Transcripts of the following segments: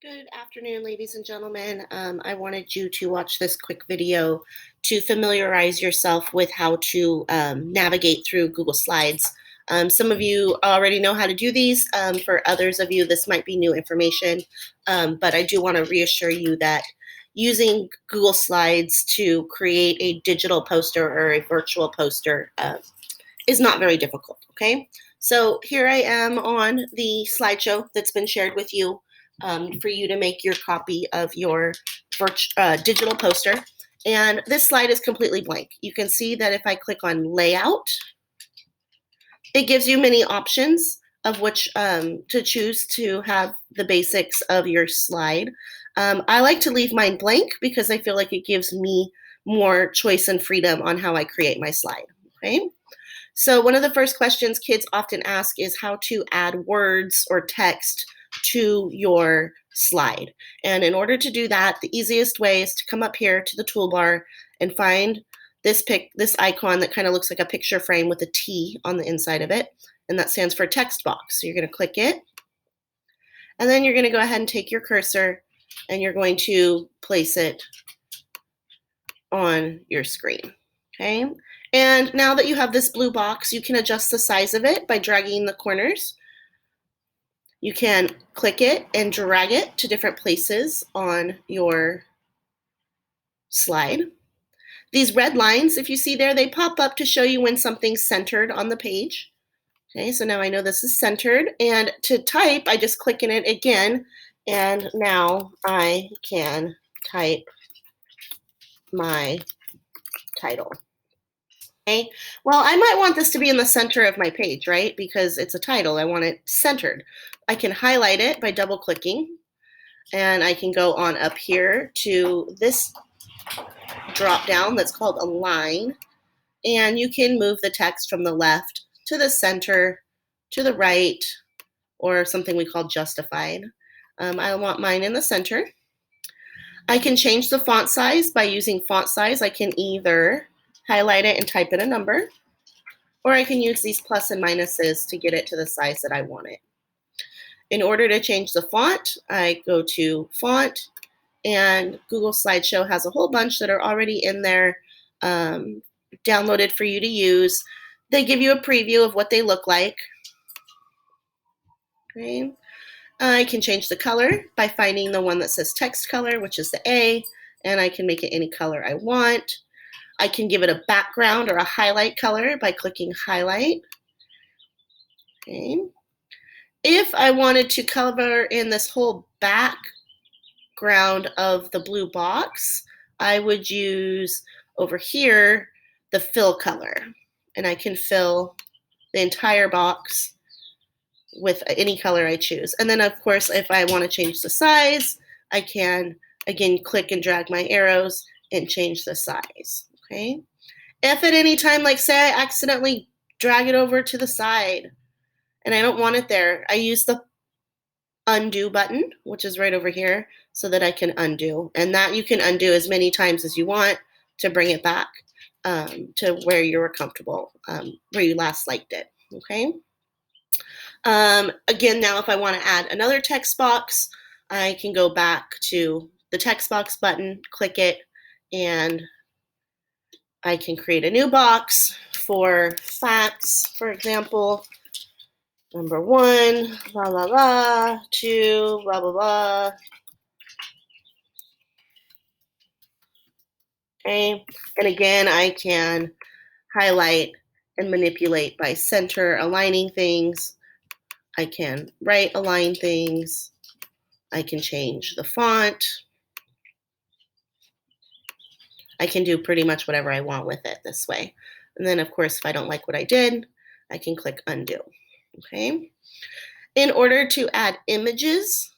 Good afternoon, ladies and gentlemen. I wanted you to watch this quick video to familiarize yourself with how to navigate through Google Slides. Some of you already know how to do these. For others of you, this might be new information, but I do want to reassure you that using Google Slides to create a digital poster or a virtual poster is not very difficult, okay? So here I am on the slideshow that's been shared with you for you to make your copy of your digital poster. And this slide is completely blank. You can see that if I click on layout, it gives you many options of which to choose to have the basics of your slide. I like to leave mine blank because I feel like it gives me more choice and freedom on how I create my slide, okay? So one of the first questions kids often ask is how to add words or text to your slide. And in order to do that, the easiest way is to come up here to the toolbar and find this icon that kind of looks like a picture frame with a T on the inside of it, and that stands for text box. So you're going to click it, and then you're going to go ahead and take your cursor and you're going to place it on your screen, okay? And now that you have this blue box, you can adjust the size of it by dragging the corners. You can click it and drag it to different places on your slide. These red lines, if you see there, they pop up to show you when something's centered on the page. Okay, so now I know this is centered. And to type, I just click in it again, and now I can type my title. Okay, well, I might want this to be in the center of my page, right? Because it's a title, I want it centered. I can highlight it by double clicking, and I can go on up here to this drop down that's called Align, and you can move the text from the left to the center, to the right, or something we call justified. I want mine in the center. I can change the font size by using font size. I can either highlight it and type in a number, or I can use these plus and minuses to get it to the size that I want it. In order to change the font, I go to Font, and Google Slideshow has a whole bunch that are already in there downloaded for you to use. They give you a preview of what they look like. Okay. I can change the color by finding the one that says text color, which is the A, and I can make it any color I want. I can give it a background or a highlight color by clicking highlight. Okay. If I wanted to color in this whole background of the blue box, I would use over here the fill color, and I can fill the entire box with any color I choose. And then of course, if I want to change the size, I can again click and drag my arrows and change the size. Okay. If at any time, like say I accidentally drag it over to the side and I don't want it there, I use the undo button, which is right over here, so that I can undo. And that you can undo as many times as you want to bring it back to where you were comfortable, where you last liked it. Okay. Again, now if I want to add another text box, I can go back to the text box button, click it, and I can create a new box for facts, for example. Number 1, blah, blah, blah, 2, blah, blah, blah. Okay, and again, I can highlight and manipulate by center aligning things. I can right align things. I can change the font. I can do pretty much whatever I want with it this way. And then, of course, if I don't like what I did, I can click undo. Okay. In order to add images,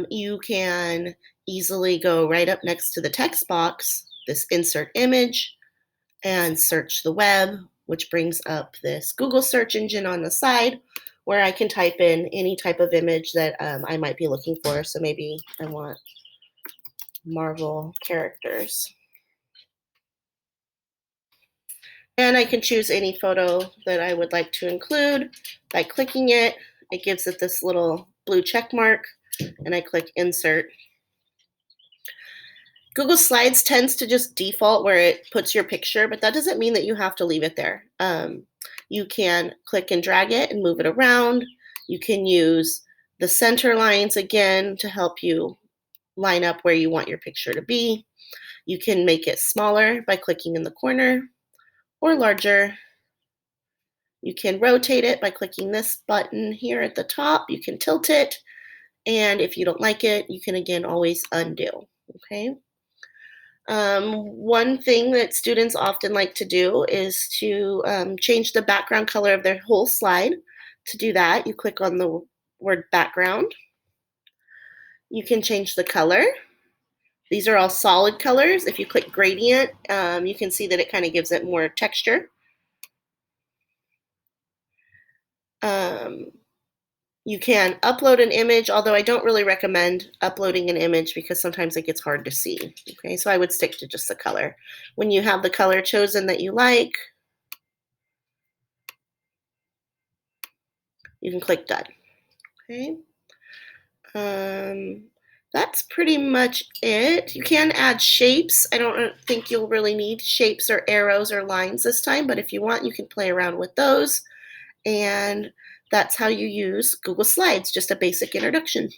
you can easily go right up next to the text box, this insert image, and search the web, which brings up this Google search engine on the side where I can type in any type of image that I might be looking for. So maybe I want Marvel characters. And I can choose any photo that I would like to include by clicking it. It gives it this little blue check mark and I click insert. Google Slides tends to just default where it puts your picture, but that doesn't mean that you have to leave it there. You can click and drag it and move it around. You can use the center lines again to help you line up where you want your picture to be. You can make it smaller by clicking in the corner or larger. You can rotate it by clicking this button here at the top. You can tilt it. And if you don't like it, you can again always undo. Okay. One thing that students often like to do is to change the background color of their whole slide. To do that, you click on the word background. You can change the color. These are all solid colors. If you click gradient, you can see that it kind of gives it more texture. You can upload an image, although I don't really recommend uploading an image because sometimes it gets hard to see. Okay, so I would stick to just the color. When you have the color chosen that you like, you can click done. Okay. That's pretty much it. You can add shapes. I don't think you'll really need shapes or arrows or lines this time, but if you want, you can play around with those. And that's how you use Google Slides, just a basic introduction.